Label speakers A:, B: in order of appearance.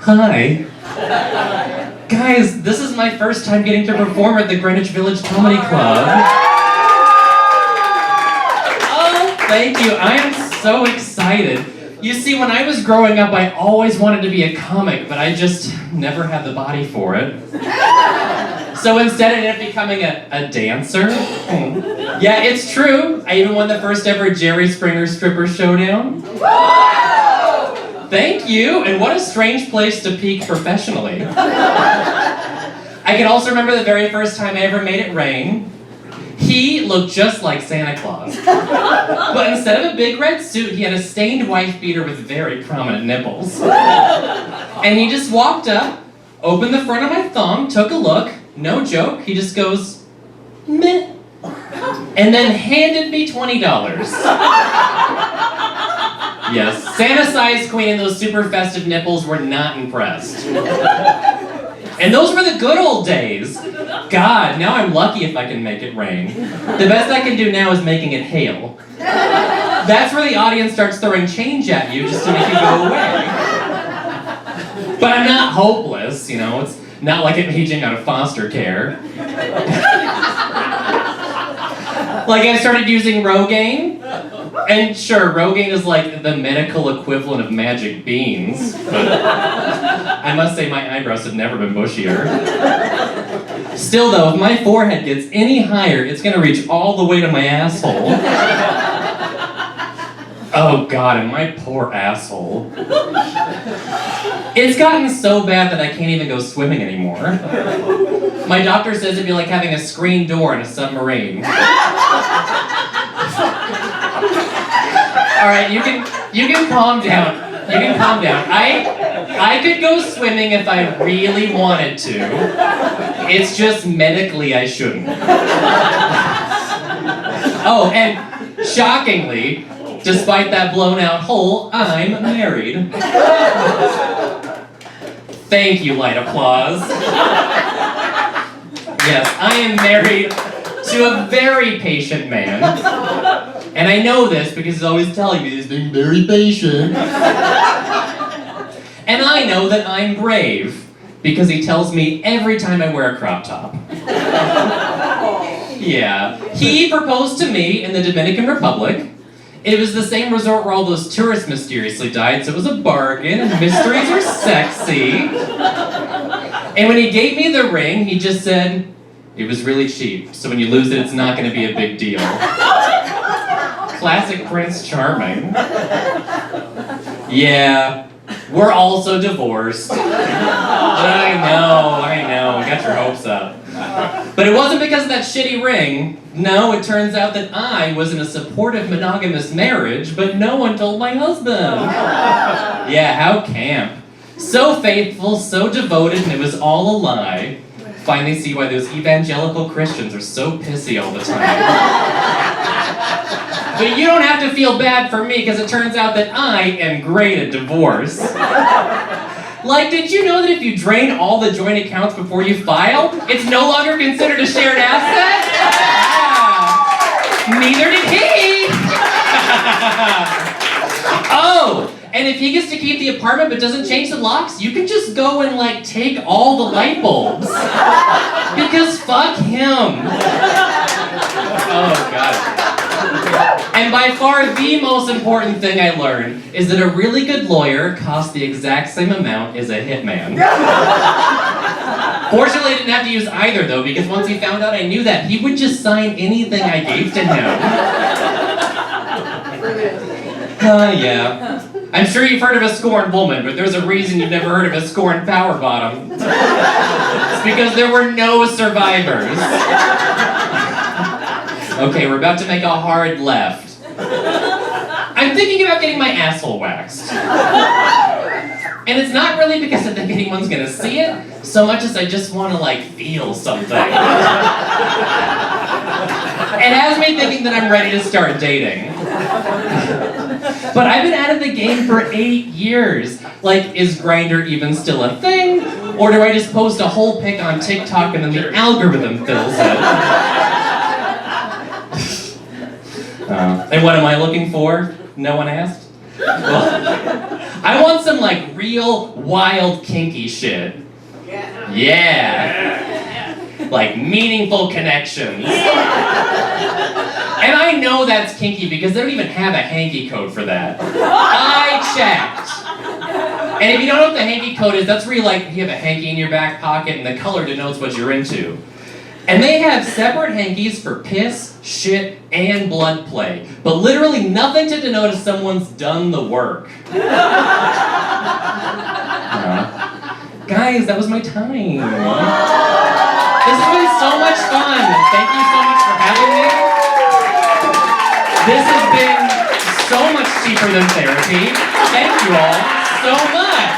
A: Hi. Guys, this is my first time getting to perform at the Greenwich Village Comedy Club. Oh, thank you. I am so excited. You see, when I was growing up, I always wanted to be a comic, but I just never had the body for it. So instead, I ended up becoming a dancer. Yeah, it's true. I even won the first ever Jerry Springer Stripper Showdown. Thank you, and what a strange place to peak professionally. I can also remember the very first time I ever made it rain. He looked just like Santa Claus. But instead of a big red suit, he had a stained wife beater with very prominent nipples. And he just walked up, opened the front of my thong, took a look, no joke, he just goes, meh, and then handed me $20. Yes, Santa-sized queen and those super festive nipples were not impressed. And those were the good old days. God, now I'm lucky if I can make it rain. The best I can do now is making it hail. That's where the audience starts throwing change at you just to make you go away. But I'm not hopeless, you know, it's not like I'm aging out of foster care. Like I started using Rogaine. And sure, Rogaine is like the medical equivalent of magic beans, but I must say my eyebrows have never been bushier. Still though, if my forehead gets any higher, it's gonna reach all the way to my asshole. Oh God, and my poor asshole. It's gotten so bad that I can't even go swimming anymore. My doctor says it'd be like having a screen door in a submarine. All right, you can calm down. You can calm down. I could go swimming if I really wanted to. It's just medically I shouldn't. Oh, and shockingly, despite that blown out hole, I'm married. Thank you, light applause. Yes, I am married to a very patient man. And I know this because he's always telling me he's being very patient. And I know that I'm brave because he tells me every time I wear a crop top. Yeah. He proposed to me in the Dominican Republic. It was the same resort where all those tourists mysteriously died, so it was a bargain, and mysteries are sexy. And when he gave me the ring, he just said, it was really cheap, so when you lose it, it's not going to be a big deal. Classic Prince Charming. Yeah, we're also divorced. I know, got your hopes up. But it wasn't because of that shitty ring. No, it turns out that I was in a supportive monogamous marriage, but no one told my husband. Yeah, how camp. So faithful, so devoted, and it was all a lie. Finally see why those evangelical Christians are so pissy all the time. But you don't have to feel bad for me, because it turns out that I am great at divorce. Like, did you know that if you drain all the joint accounts before you file, it's no longer considered a shared asset? Yeah. Neither did he! Oh, and if he gets to keep the apartment but doesn't change the locks, you can just go and, like, take all the light bulbs. Because fuck him. Oh, God. And by far the most important thing I learned is that a really good lawyer costs the exact same amount as a hitman. Fortunately, I didn't have to use either, though, because once he found out I knew that, he would just sign anything I gave to him. Yeah. I'm sure you've heard of a scorned woman, but there's a reason you've never heard of a scorned power bottom. It's because there were no survivors. Okay, we're about to make a hard left. I'm thinking about getting my asshole waxed. And it's not really because I think anyone's gonna see it, so much as I just want to, like, feel something. It has me thinking that I'm ready to start dating. But I've been out of the game for 8 years. Like, is Grindr even still a thing? Or do I just post a whole pic on TikTok and then the algorithm fills it? And what am I looking for? No one asked. Well, I want some like real wild kinky shit. Yeah. Like meaningful connections. And I know that's kinky because they don't even have a hanky code for that. I checked. And if you don't know what the hanky code is, that's where you have a hanky in your back pocket and the color denotes what you're into. And they have separate hankies for piss, shit, and blood play. But literally nothing to denote if someone's done the work. Guys, that was my time. This has been so much fun. Thank you so much for having me. This has been so much cheaper than therapy. Thank you all so much.